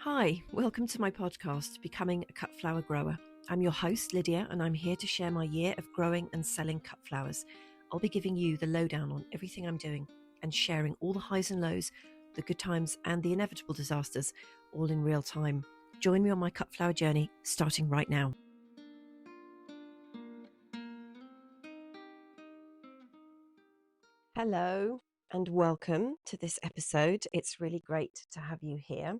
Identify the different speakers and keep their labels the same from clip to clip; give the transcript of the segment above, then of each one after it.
Speaker 1: Hi, welcome to my podcast, Becoming a Cut Flower Grower. I'm your host, Lydia, and I'm here to share my year of growing and selling cut flowers. I'll be giving you the lowdown on everything I'm doing and sharing all the highs and lows, the good times and the inevitable disasters, all in real time. Join me on my cut flower journey, starting right now. Hello and welcome to this episode. It's really great to have you here.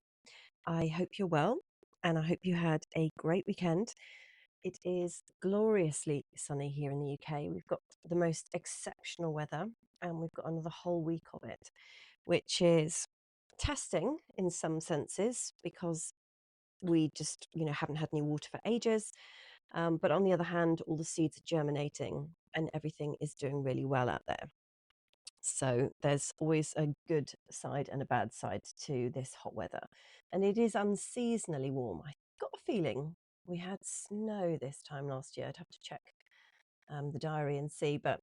Speaker 1: I hope you're well, and I hope you had a great weekend. It is gloriously sunny here in the UK. We've got the most exceptional weather, and we've got another whole week of it, which is testing in some senses because we just, haven't had any water for ages. But on the other hand, all the seeds are germinating and everything is doing really well out there. So there's always a good side and a bad side to this hot weather. And it is unseasonally warm. I got a feeling we had snow this time last year. I'd have to check the diary and see, but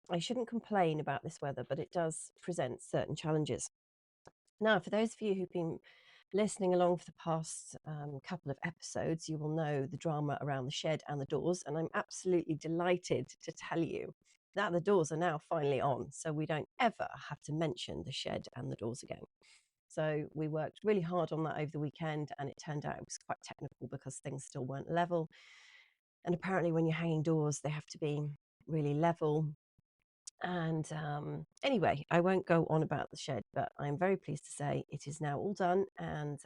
Speaker 1: I shouldn't complain about this weather, but it does present certain challenges. Now, for those of you who've been listening along for the past couple of episodes, you will know the drama around the shed and the doors, and I'm absolutely delighted to tell you that the doors are now finally on, so we don't ever have to mention the shed and the doors again. So we worked really hard on that over the weekend, and it turned out it was quite technical because things still weren't level. And apparently when you're hanging doors, they have to be really level. And anyway, I won't go on about the shed, but I'm very pleased to say it is now all done. And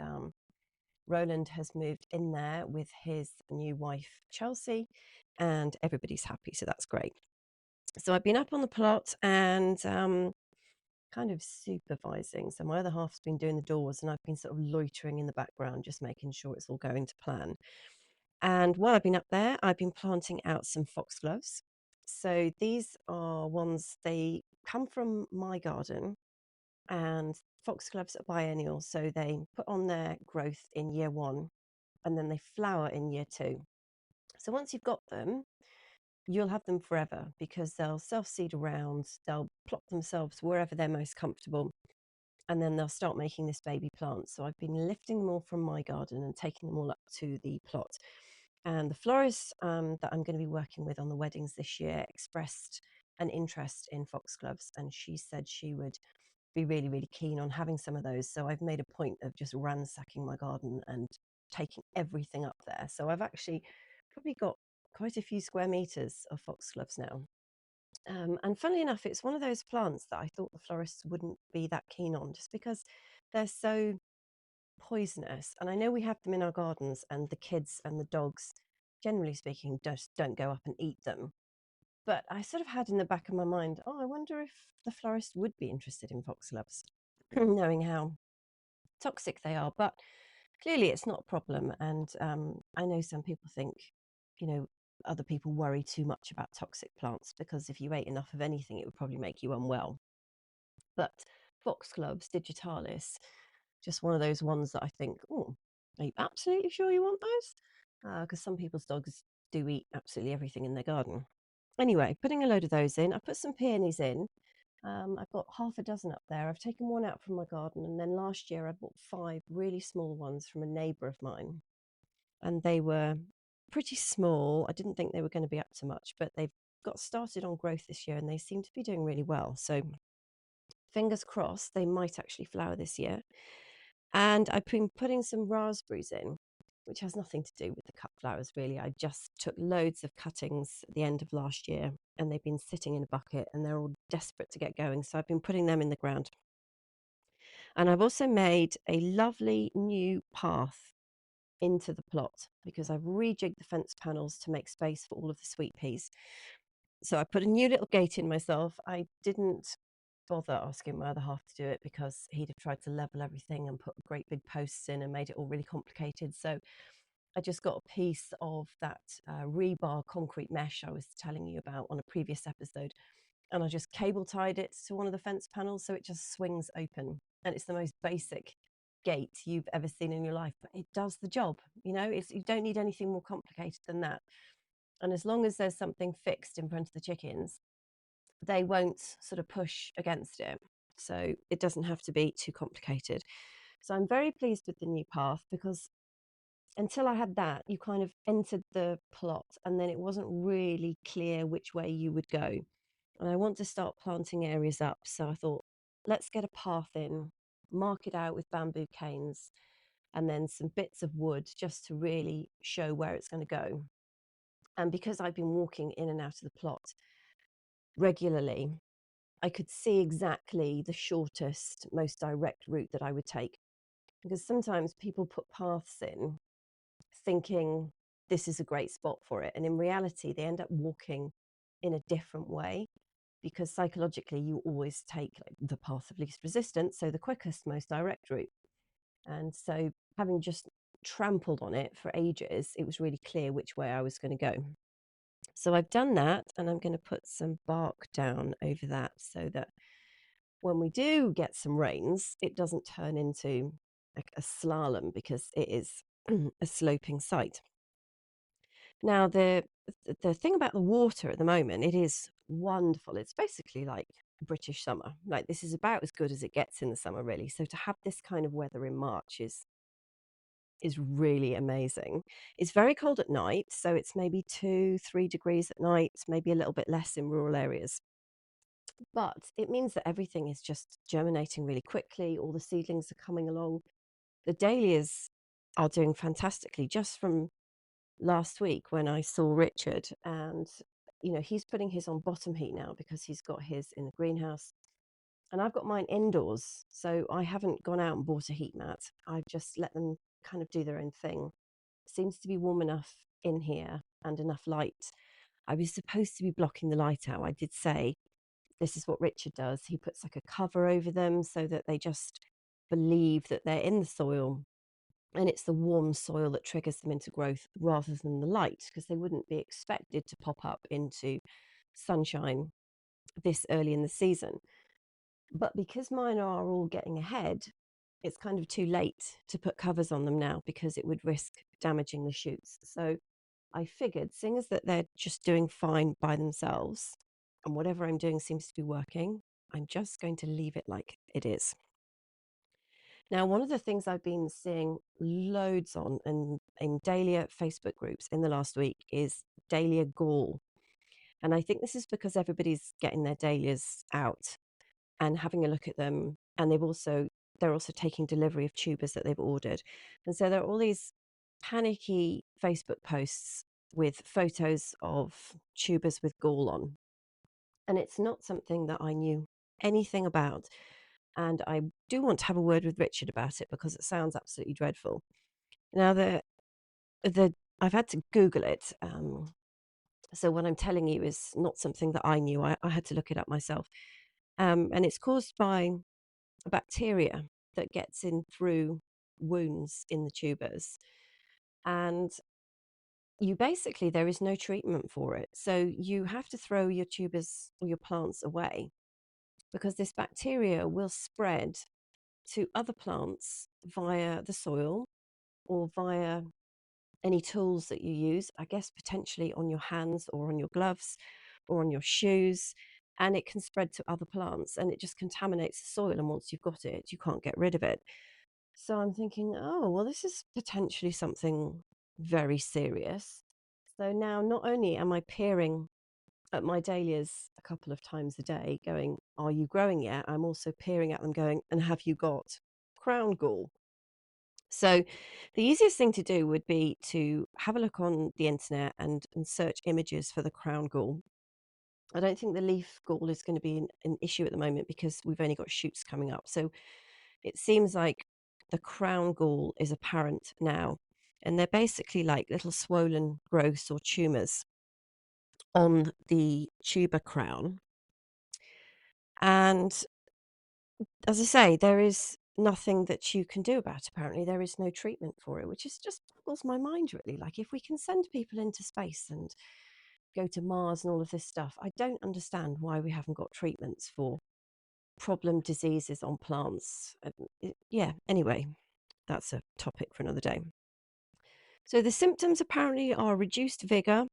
Speaker 1: Roland has moved in there with his new wife, Chelsea, and everybody's happy. So that's great. So I've been up on the plot and kind of supervising. So my other half's been doing the doors, and I've been sort of loitering in the background, just making sure it's all going to plan. And while I've been up there, I've been planting out some foxgloves. So these are ones, they come from my garden, and foxgloves are biennial. So they put on their growth in year one and then they flower in year two. So once you've got them, you'll have them forever because they'll self-seed around, they'll plop themselves wherever they're most comfortable, and then they'll start making this baby plant. So I've been lifting them all from my garden and taking them all up to the plot. And the florist that I'm going to be working with on the weddings this year expressed an interest in foxgloves, and she said she would be really, really keen on having some of those. So I've made a point of just ransacking my garden and taking everything up there. So I've actually probably got quite a few square meters of foxgloves now. And funnily enough, it's one of those plants that I thought the florists wouldn't be that keen on just because they're so poisonous. And I know we have them in our gardens, and the kids and the dogs, generally speaking, just don't go up and eat them. But I sort of had in the back of my mind, oh, I wonder if the florist would be interested in foxgloves, knowing how toxic they are. But clearly it's not a problem. And I know some people think, other people worry too much about toxic plants because if you ate enough of anything, it would probably make you unwell. But foxgloves digitalis, just one of those ones that I think, oh, are you absolutely sure you want those? Because some people's dogs do eat absolutely everything in their garden. Anyway, putting a load of those in. I put some peonies in. I've got half a dozen up there. I've taken one out from my garden, and then last year I bought 5 really small ones from a neighbour of mine, and they were pretty small. I didn't think they were going to be up to much, but they've got started on growth this year, and they seem to be doing really well. So fingers crossed, they might actually flower this year. And I've been putting some raspberries in, which has nothing to do with the cut flowers, really. I just took loads of cuttings at the end of last year, and they've been sitting in a bucket, and they're all desperate to get going. So I've been putting them in the ground. And I've also made a lovely new path into the plot because I've rejigged the fence panels to make space for all of the sweet peas. So I put a new little gate in myself. I didn't bother asking my other half to do it because he'd have tried to level everything and put great big posts in and made it all really complicated. So I just got a piece of that rebar concrete mesh I was telling you about on a previous episode, and I just cable tied it to one of the fence panels so it just swings open. And it's the most basic gate you've ever seen in your life, but it does the job. You don't need anything more complicated than that. And as long as there's something fixed in front of the chickens, they won't sort of push against it. So it doesn't have to be too complicated. So I'm very pleased with the new path, because until I had that, you kind of entered the plot and then it wasn't really clear which way you would go. And I want to start planting areas up. So I thought, let's get a path in, mark it out with bamboo canes, and then some bits of wood just to really show where it's going to go. And because I've been walking in and out of the plot regularly, I could see exactly the shortest, most direct route that I would take. Because sometimes people put paths in thinking this is a great spot for it. And in reality, they end up walking in a different way, because psychologically, you always take like the path of least resistance, so the quickest, most direct route. And so, having just trampled on it for ages, it was really clear which way I was going to go. So I've done that, and I'm going to put some bark down over that so that when we do get some rains, it doesn't turn into like a slalom, because it is a sloping site. Now, the thing about the water at the moment, it is wonderful. It's basically like British summer. Like, this is about as good as it gets in the summer, really. So to have this kind of weather in March is really amazing. It's very cold at night, so it's maybe 2-3 degrees at night, maybe a little bit less in rural areas. But it means that everything is just germinating really quickly. All the seedlings are coming along. The dahlias are doing fantastically. Just from last week when I saw Richard, and he's putting his on bottom heat now because he's got his in the greenhouse, and I've got mine indoors, so I haven't gone out and bought a heat mat. I've just let them kind of do their own thing. It seems to be warm enough in here and enough light. I was supposed to be blocking the light out. I did say this is what Richard does. He puts like a cover over them so that they just believe that they're in the soil, and it's the warm soil that triggers them into growth rather than the light, because they wouldn't be expected to pop up into sunshine this early in the season. But because mine are all getting ahead, it's kind of too late to put covers on them now, because it would risk damaging the shoots. So I figured, seeing as that they're just doing fine by themselves and whatever I'm doing seems to be working, I'm just going to leave it like it is. Now, one of the things I've been seeing loads on in dahlia Facebook groups in the last week is dahlia gall. And I think this is because everybody's getting their dahlias out and having a look at them. And they're also taking delivery of tubers that they've ordered. And so there are all these panicky Facebook posts with photos of tubers with gall on. And it's not something that I knew anything about. And I do want to have a word with Richard about it, because it sounds absolutely dreadful. Now, I've had to Google it. So what I'm telling you is not something that I knew. I had to look it up myself. And it's caused by a bacteria that gets in through wounds in the tubers. And there is no treatment for it. So you have to throw your tubers or your plants away, because this bacteria will spread to other plants via the soil or via any tools that you use, I guess potentially on your hands or on your gloves or on your shoes. And it can spread to other plants, and it just contaminates the soil. And once you've got it, you can't get rid of it. So I'm thinking, oh, well, this is potentially something very serious. So now not only am I peering at my dahlias a couple of times a day going, are you growing yet? I'm also peering at them going, and have you got crown gall? So the easiest thing to do would be to have a look on the internet and search images for the crown gall. I don't think the leaf gall is going to be an issue at the moment, because we've only got shoots coming up. So it seems like the crown gall is apparent now. And they're basically like little swollen growths or tumours on the tuber crown. And as I say, there is nothing that you can do about it. Apparently, there is no treatment for it, which is just boggles my mind, really. Like, if we can send people into space and go to Mars and all of this stuff, I don't understand why we haven't got treatments for problem diseases on plants. Yeah, anyway, that's a topic for another day. So the symptoms apparently are reduced vigor,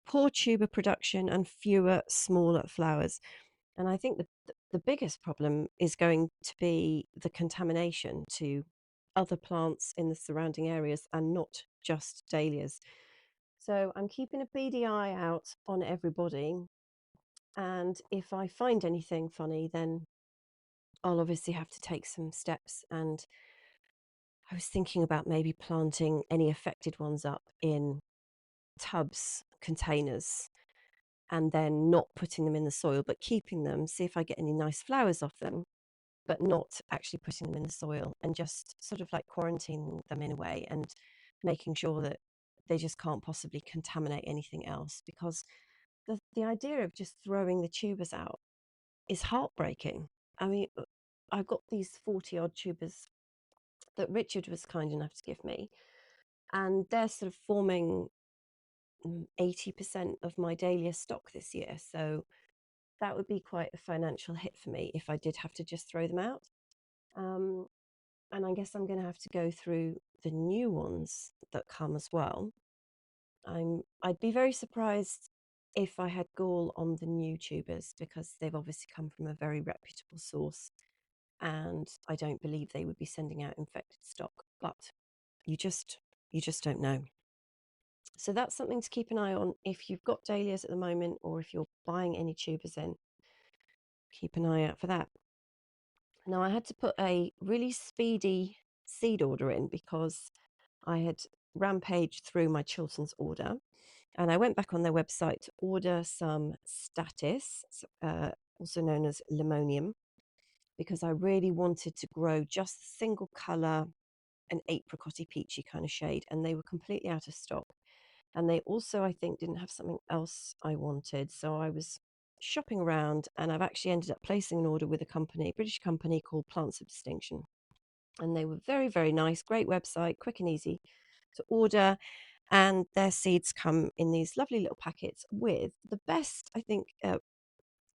Speaker 1: poor tuber production, and fewer smaller flowers. And I think the biggest problem is going to be the contamination to other plants in the surrounding areas and not just dahlias. So I'm keeping a beady eye out on everybody. And if I find anything funny, then I'll obviously have to take some steps. And I was thinking about maybe planting any affected ones up in tubs, containers, and then not putting them in the soil, but keeping them, see if I get any nice flowers off them, but not actually putting them in the soil, and just sort of like quarantining them in a way and making sure that they just can't possibly contaminate anything else. Because the idea of just throwing the tubers out is heartbreaking. I mean, I've got these 40 odd tubers that Richard was kind enough to give me, and they're sort of forming 80% of my dahlia stock this year. So that would be quite a financial hit for me if I did have to just throw them out. And I guess I'm going to have to go through the new ones that come as well. I'd be very surprised if I had gall on the new tubers, because they've obviously come from a very reputable source, and I don't believe they would be sending out infected stock. But you just don't know. So that's something to keep an eye on if you've got dahlias at the moment, or if you're buying any tubers in. Keep an eye out for that. Now, I had to put a really speedy seed order in because I had rampaged through my Chilton's order, and I went back on their website to order some statice, also known as Limonium, because I really wanted to grow just a single colour, an apricotty peachy kind of shade, and they were completely out of stock. And they also, I think, didn't have something else I wanted. So I was shopping around, and I've actually ended up placing an order with a company, a British company called Plants of Distinction. And they were very, very nice, great website, quick and easy to order. And their seeds come in these lovely little packets with the best, I think,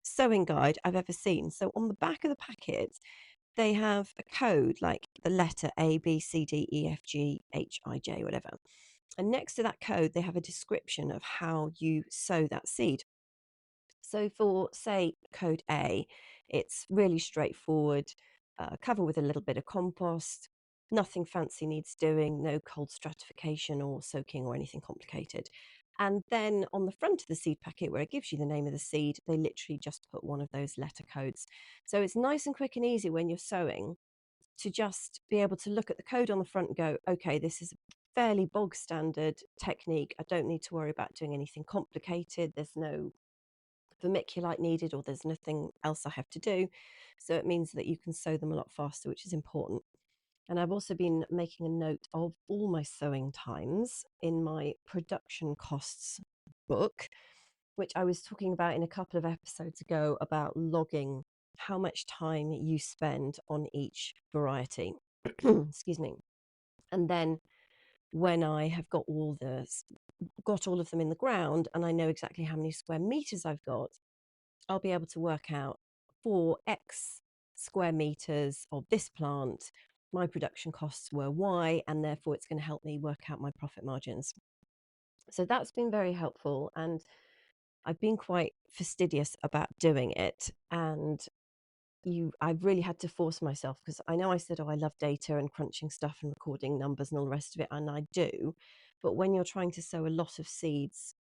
Speaker 1: sowing guide I've ever seen. So on the back of the packet, they have a code like the letter A, B, C, D, E, F, G, H, I, J, whatever. And next to that code, they have a description of how you sow that seed. So for, say, code A, it's really straightforward, cover with a little bit of compost, nothing fancy needs doing, no cold stratification or soaking or anything complicated. And then on the front of the seed packet, where it gives you the name of the seed, they literally just put one of those letter codes. So it's nice and quick and easy when you're sowing to just be able to look at the code on the front and go, okay, this is a fairly bog standard technique. I don't need to worry about doing anything complicated. There's no vermiculite needed, or there's nothing else I have to do. So it means that you can sow them a lot faster, which is important. And I've also been making a note of all my sowing times in my production costs book, which I was talking about in a couple of episodes ago, about logging how much time you spend on each variety. Excuse me. And then when I have got all of them in the ground, and I know exactly how many square meters I've got, I'll be able to work out for X square meters of this plant, my production costs were Y, and therefore it's going to help me work out my profit margins. So that's been very helpful, and I've been quite fastidious about doing it. And I've really had to force myself, because I know I said, oh, I love data and crunching stuff and recording numbers and all the rest of it, and I do. But when you're trying to sow a lot of seeds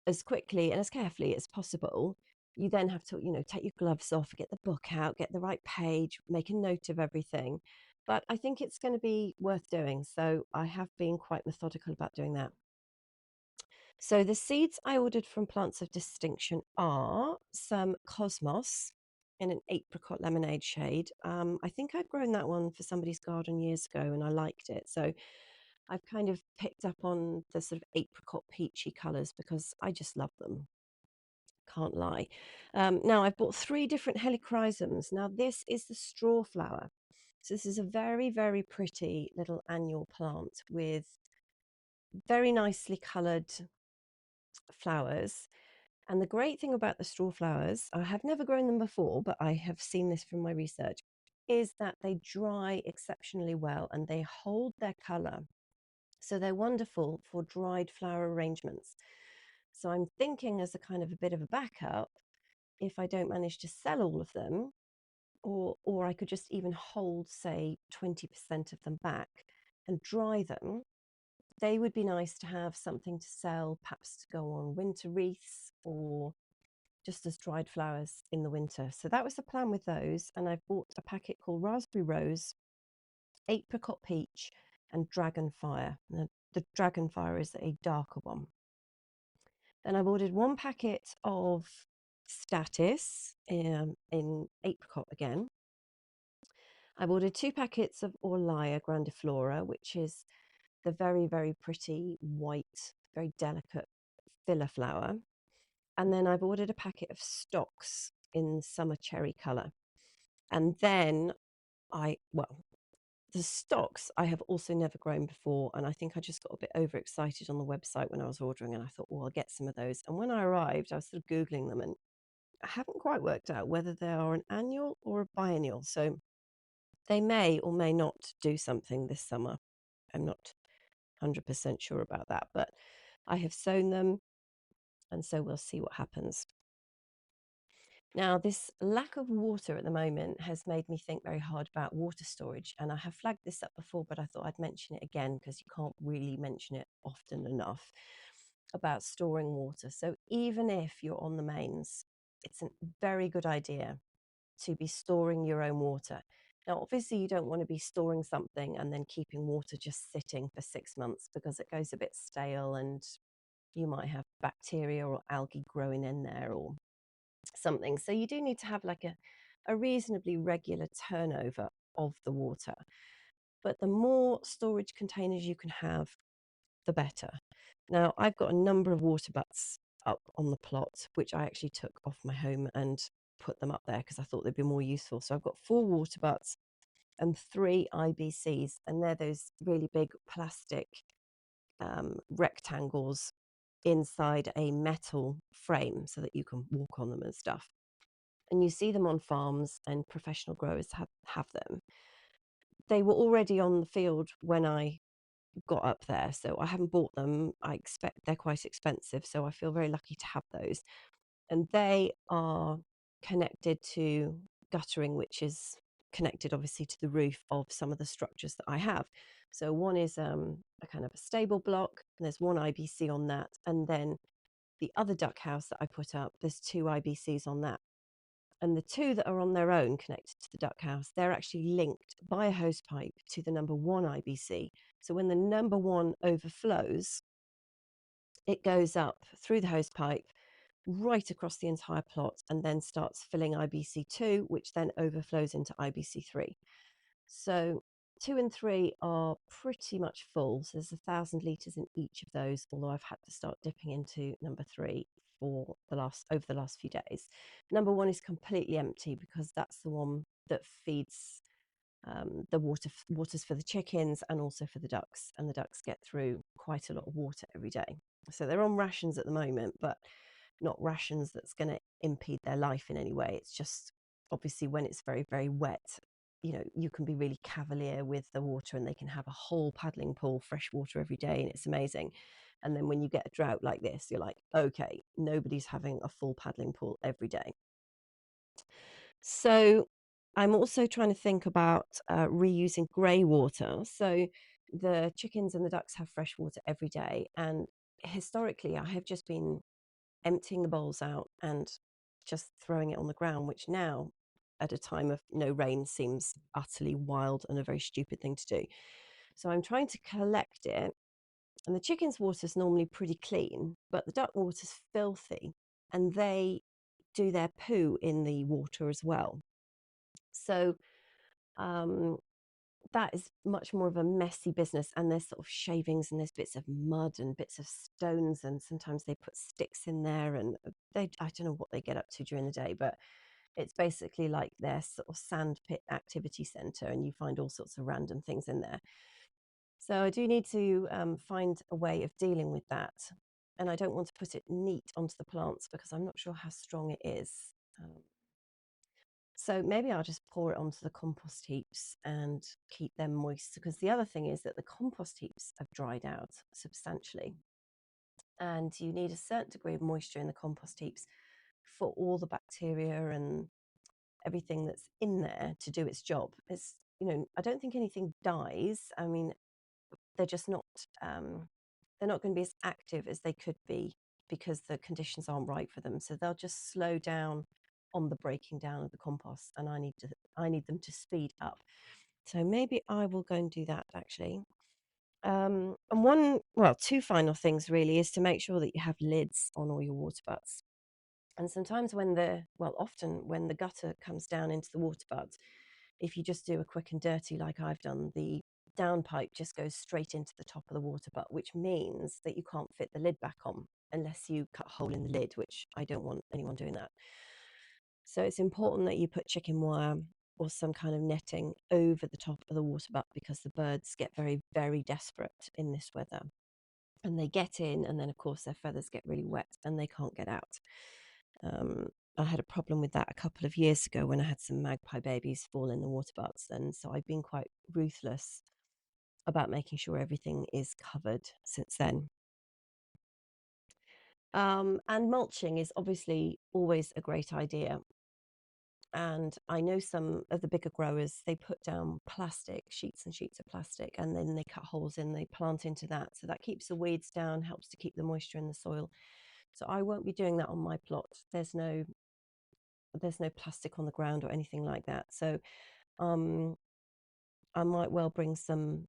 Speaker 1: as quickly and as carefully as possible, you then have to, take your gloves off, get the book out, get the right page, make a note of everything. But I think it's going to be worth doing. So I have been quite methodical about doing that. So the seeds I ordered from Plants of Distinction are some cosmos in an apricot lemonade shade. I think I'd grown that one for somebody's garden years ago, and I liked it. So I've kind of picked up on the sort of apricot peachy colours because I just love them. Can't lie. Now I've bought 3 different Helichrysums. Now this is the straw flower. So this is a very, very pretty little annual plant with very nicely coloured flowers. And the great thing about the straw flowers, I have never grown them before, but I have seen this from my research, is that they dry exceptionally well and they hold their colour. So they're wonderful for dried flower arrangements. So I'm thinking, as a kind of a bit of a backup, if I don't manage to sell all of them, or I could just even hold, say, 20% of them back and dry them. They would be nice to have something to sell, perhaps to go on winter wreaths or just as dried flowers in the winter. So that was the plan with those. And I've bought a packet called Raspberry Rose, Apricot Peach, and Dragonfire. The Dragonfire is a darker one. Then I've ordered one packet of statice in apricot again. I've ordered 2 packets of Orlaya grandiflora, which is the very, very pretty white, very delicate filler flower. And then I've ordered a packet of stocks in summer cherry colour. And then the stocks I have also never grown before. And I think I just got a bit overexcited on the website when I was ordering. And I thought, well, I'll get some of those. And when I arrived, I was sort of Googling them and I haven't quite worked out whether they are an annual or a biennial. So they may or may not do something this summer. I'm not 100% sure about that, but I have sown them. And so we'll see what happens. Now, this lack of water at the moment has made me think very hard about water storage. And I have flagged this up before, but I thought I'd mention it again because you can't really mention it often enough about storing water. So even if you're on the mains, it's a very good idea to be storing your own water. Now, obviously, you don't want to be storing something and then keeping water just sitting for 6 months because it goes a bit stale and you might have bacteria or algae growing in there or something. So you do need to have like a reasonably regular turnover of the water. But the more storage containers you can have, the better. Now, I've got a number of water butts up on the plot, which I actually took off my home and put them up there because I thought they'd be more useful. So I've got 4 water butts and 3 IBCs, and they're those really big plastic rectangles inside a metal frame so that you can walk on them and stuff. And you see them on farms and professional growers have them. They were already on the field when I got up there, so I haven't bought them. I expect they're quite expensive, so I feel very lucky to have those. And they are connected to guttering, which is connected obviously to the roof of some of the structures that I have. So one is a kind of a stable block, and there's one IBC on that, and then the other duck house that I put up, there's 2 IBCs on that. And the 2 that are on their own connected to the duck house, they're actually linked by a hose pipe to the number 1 IBC. So when the number 1 overflows, it goes up through the hose pipe right across the entire plot and then starts filling IBC2, which then overflows into IBC3. So 2 and 3 are pretty much full. So there's 1,000 litres in each of those, although I've had to start dipping into number 3 for over the last few days. Number 1 is completely empty because that's the one that feeds the waters for the chickens and also for the ducks, and the ducks get through quite a lot of water every day. So they're on rations at the moment, but not rations that's going to impede their life in any way. It's just obviously when it's very, very wet, you can be really cavalier with the water and they can have a whole paddling pool fresh water every day, and it's amazing. And then when you get a drought like this, you're like, okay, nobody's having a full paddling pool every day. So I'm also trying to think about reusing grey water. So the chickens and the ducks have fresh water every day, and historically I have just been emptying the bowls out and just throwing it on the ground, which now at a time of no rain seems utterly wild and a very stupid thing to do. So I'm trying to collect it, and the chickens' water is normally pretty clean, but the duck water's filthy, and they do their poo in the water as well. So that is much more of a messy business, and there's sort of shavings and there's bits of mud and bits of stones, and sometimes they put sticks in there, and I don't know what they get up to during the day, but it's basically like their sort of sandpit activity center, and you find all sorts of random things in there. So I do need to find a way of dealing with that, and I don't want to put it neat onto the plants because I'm not sure how strong it is. So maybe I'll just pour it onto the compost heaps and keep them moist, because the other thing is that the compost heaps have dried out substantially, and you need a certain degree of moisture in the compost heaps for all the bacteria and everything that's in there to do its job. It's, I don't think anything dies. I mean, they're just not they're not going to be as active as they could be because the conditions aren't right for them. So they'll just slow down on the breaking down of the compost, and I need them to speed up. So maybe I will go and do that actually. And two final things really is to make sure that you have lids on all your water butts. And sometimes often when the gutter comes down into the water butt, if you just do a quick and dirty like I've done, the downpipe just goes straight into the top of the water butt, which means that you can't fit the lid back on unless you cut a hole in the lid, which I don't want anyone doing that. So it's important that you put chicken wire or some kind of netting over the top of the water butt, because the birds get very, very desperate in this weather. And they get in, and then of course their feathers get really wet and they can't get out. I had a problem with that a couple of years ago when I had some magpie babies fall in the water butts, and so I've been quite ruthless about making sure everything is covered since then. And mulching is obviously always a great idea. And I know some of the bigger growers, they put down plastic, sheets and sheets of plastic, and then they cut holes in, they plant into that. So that keeps the weeds down, helps to keep the moisture in the soil. So I won't be doing that on my plot. There's no plastic on the ground or anything like that. So I might well bring some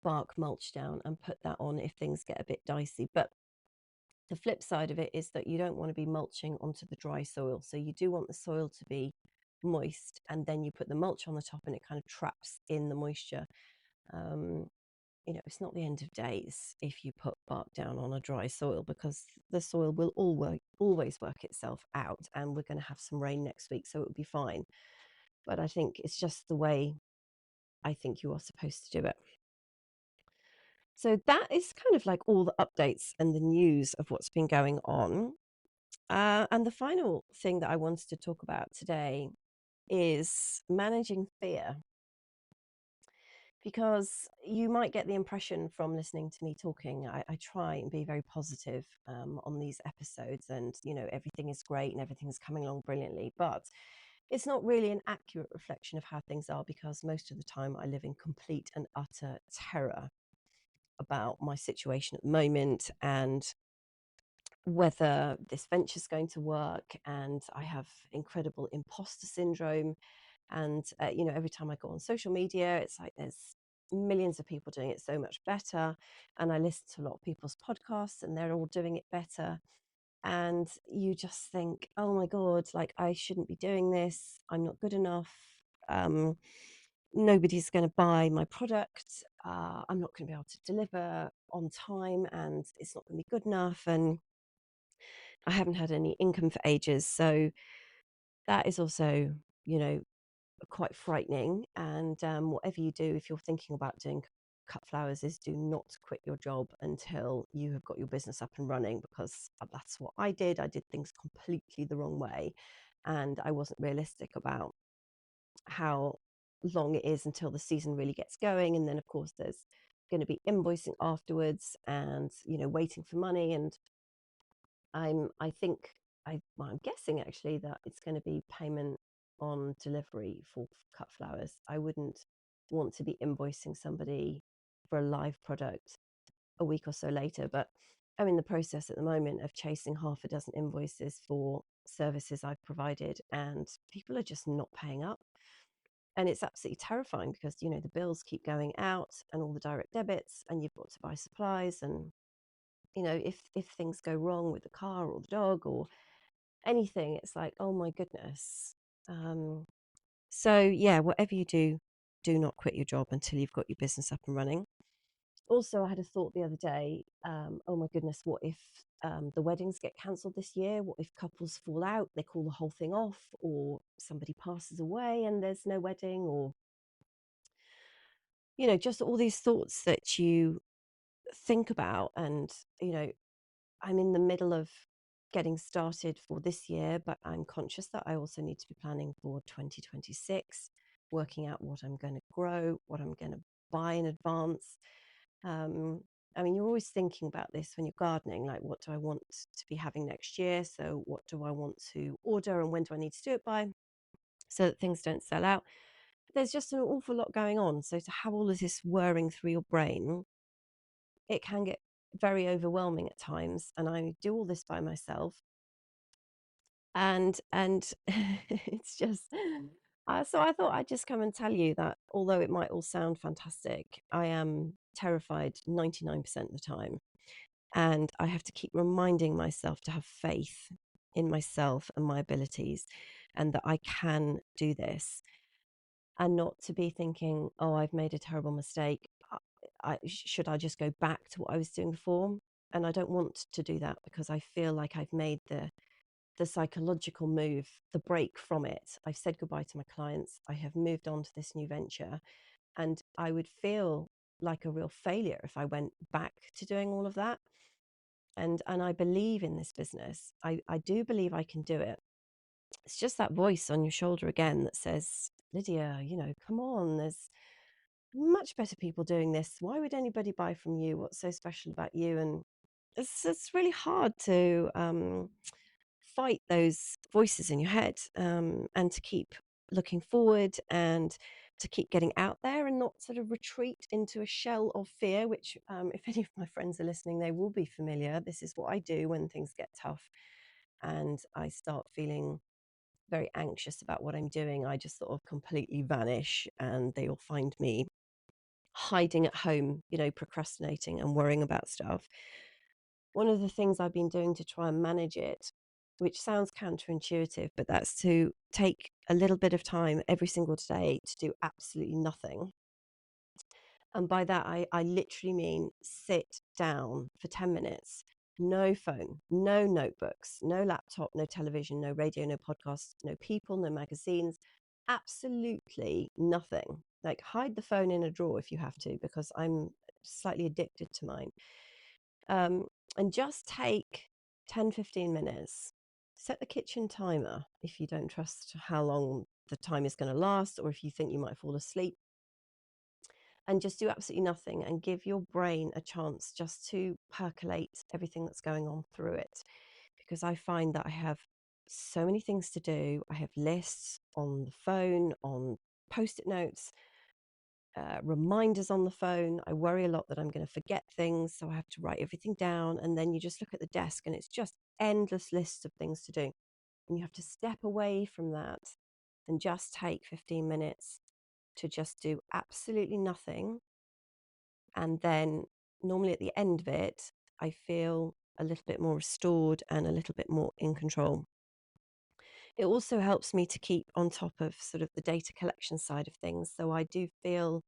Speaker 1: bark mulch down and put that on if things get a bit dicey. But the flip side of it is that you don't want to be mulching onto the dry soil. So you do want the soil to be moist, and then you put the mulch on the top and it kind of traps in the moisture. It's not the end of days if you put bark down on a dry soil, because the soil will always work itself out, and we're going to have some rain next week, so it will be fine. But I think it's just the way I think you are supposed to do it. So that is kind of like all the updates and the news of what's been going on. And the final thing that I wanted to talk about today is managing fear. Because you might get the impression from listening to me talking, I try and be very positive on these episodes, and everything is great and everything's coming along brilliantly, but it's not really an accurate reflection of how things are, because most of the time I live in complete and utter terror about my situation at the moment and whether this venture is going to work. And I have incredible imposter syndrome. And, every time I go on social media, it's like there's millions of people doing it so much better. And I listen to a lot of people's podcasts and they're all doing it better. And you just think, oh my God, like I shouldn't be doing this. I'm not good enough. Nobody's going to buy my product. I'm not going to be able to deliver on time, and it's not going to be good enough. And I haven't had any income for ages. So that is also, quite frightening. And whatever you do, if you're thinking about doing cut flowers, is do not quit your job until you have got your business up and running, because that's what I did. I did things completely the wrong way, and I wasn't realistic about how long it is until the season really gets going. And then of course there's going to be invoicing afterwards, and waiting for money. And I'm guessing actually that it's going to be payment on delivery for cut flowers. I wouldn't want to be invoicing somebody for a live product a week or so later, but I'm in the process at the moment of chasing half a dozen invoices for services I've provided, and people are just not paying up. And it's absolutely terrifying because, the bills keep going out and all the direct debits, and you've got to buy supplies. And, if things go wrong with the car or the dog or anything, it's like, oh my goodness. So yeah, whatever you do, do not quit your job until you've got your business up and running. Also, I had a thought the other day, oh my goodness, what if the weddings get cancelled this year? What if couples fall out, they call the whole thing off, or somebody passes away and there's no wedding? Or just all these thoughts that you think about. And I'm in the middle of getting started for this year, but I'm conscious that I also need to be planning for 2026, working out what I'm going to grow, what I'm going to buy in advance. You're always thinking about this when you're gardening, like, what do I want to be having next year? So what do I want to order and when do I need to do it by? so that things don't sell out. There's just an awful lot going on. So to have all of this whirring through your brain, it can get very overwhelming at times. And I do all this by myself. And it's just so I thought I'd just come and tell you that although it might all sound fantastic, I am terrified 99% of the time. And I have to keep reminding myself to have faith in myself and my abilities, and that I can do this, and not to be thinking, oh, I've made a terrible mistake. Should I just go back to what I was doing before? And I don't want to do that, because I feel like I've made the psychological move, the break from it. I've said goodbye to my clients. I have moved on to this new venture. And I would feel like a real failure if I went back to doing all of that. And I believe in this business. I do believe I can do it. It's just that voice on your shoulder again that says, Lydia, come on, there's much better people doing this. Why would anybody buy from you? What's so special about you? And it's really hard to fight those voices in your head, and to keep looking forward, and to keep getting out there, and not sort of retreat into a shell of fear, which, if any of my friends are listening, they will be familiar. This is what I do when things get tough and I start feeling very anxious about what I'm doing. I just sort of completely vanish, and they will find me hiding at home, procrastinating and worrying about stuff. One of the things I've been doing to try and manage it, which sounds counterintuitive, but that's to take a little bit of time every single day to do absolutely nothing. And by that, I literally mean sit down for 10 minutes, no phone, no notebooks, no laptop, no television, no radio, no podcasts, no people, no magazines, absolutely nothing. Like, hide the phone in a drawer if you have to, because I'm slightly addicted to mine. And just take 10-15 minutes. Set the kitchen timer if you don't trust how long the time is going to last, or if you think you might fall asleep, and just do absolutely nothing and give your brain a chance just to percolate everything that's going on through it. Because I find that I have so many things to do. I have lists on the phone, on post-it notes, reminders on the phone. I worry a lot that I'm going to forget things, so I have to write everything down. And then you just look at the desk and it's just endless lists of things to do. And you have to step away from that and just take 15 minutes to just do absolutely nothing. And then normally at the end of it, I feel a little bit more restored and a little bit more in control. It also helps me to keep on top of sort of the data collection side of things. So I do feel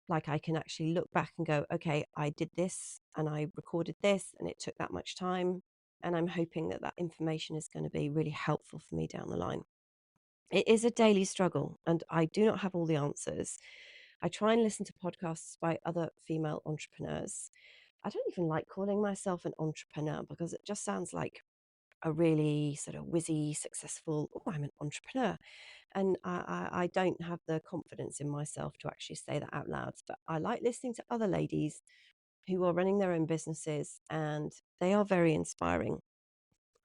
Speaker 1: like I can actually look back and go, okay, I did this and I recorded this and it took that much time. And I'm hoping that that information is going to be really helpful for me down the line. It is a daily struggle, and I do not have all the answers. I try and listen to podcasts by other female entrepreneurs. I don't even like calling myself an entrepreneur, because it just sounds like a really sort of whizzy, successful, oh, I'm an entrepreneur. And I don't have the confidence in myself to actually say that out loud. But I like listening to other ladies who are running their own businesses, and they are very inspiring.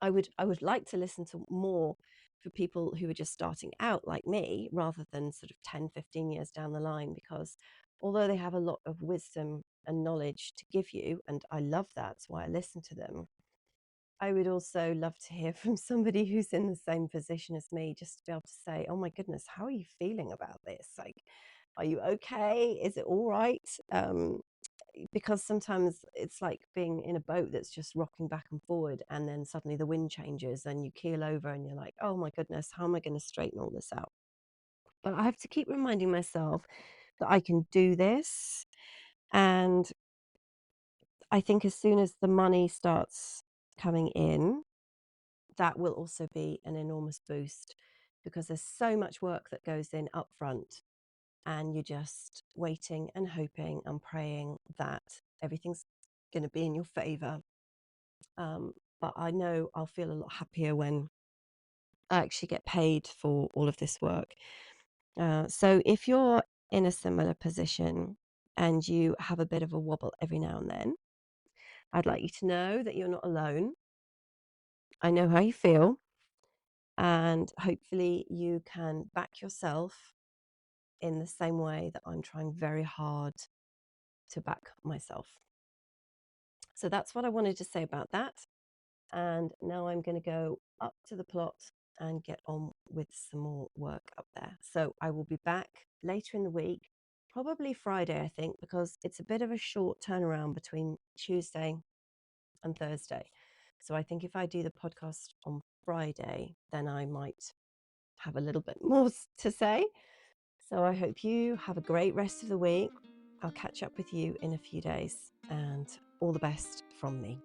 Speaker 1: I would like to listen to more for people who are just starting out like me, rather than sort of 10-15 years down the line, because although they have a lot of wisdom and knowledge to give you, and I love that, that's why I listen to them, I would also love to hear from somebody who's in the same position as me, just to be able to say, oh my goodness, how are you feeling about this? Like, are you okay? Is it all right? Because sometimes it's like being in a boat that's just rocking back and forward, and then suddenly the wind changes and you keel over and you're like, oh my goodness, how am I going to straighten all this out? But I have to keep reminding myself that I can do this. And I think as soon as the money starts coming in, that will also be an enormous boost, because there's so much work that goes in up front, and you're just waiting and hoping and praying that everything's going to be in your favor. But I know I'll feel a lot happier when I actually get paid for all of this work. So if you're in a similar position and you have a bit of a wobble every now and then, I'd like you to know that you're not alone. I know how you feel. And hopefully you can back yourself in the same way that I'm trying very hard to back myself. So that's what I wanted to say about that. And now I'm going to go up to the plot and get on with some more work up there. So I will be back later in the week, probably Friday, I think, because it's a bit of a short turnaround between Tuesday and Thursday. So I think if I do the podcast on Friday, then I might have a little bit more to say. So I hope you have a great rest of the week. I'll catch up with you in a few days, and all the best from me.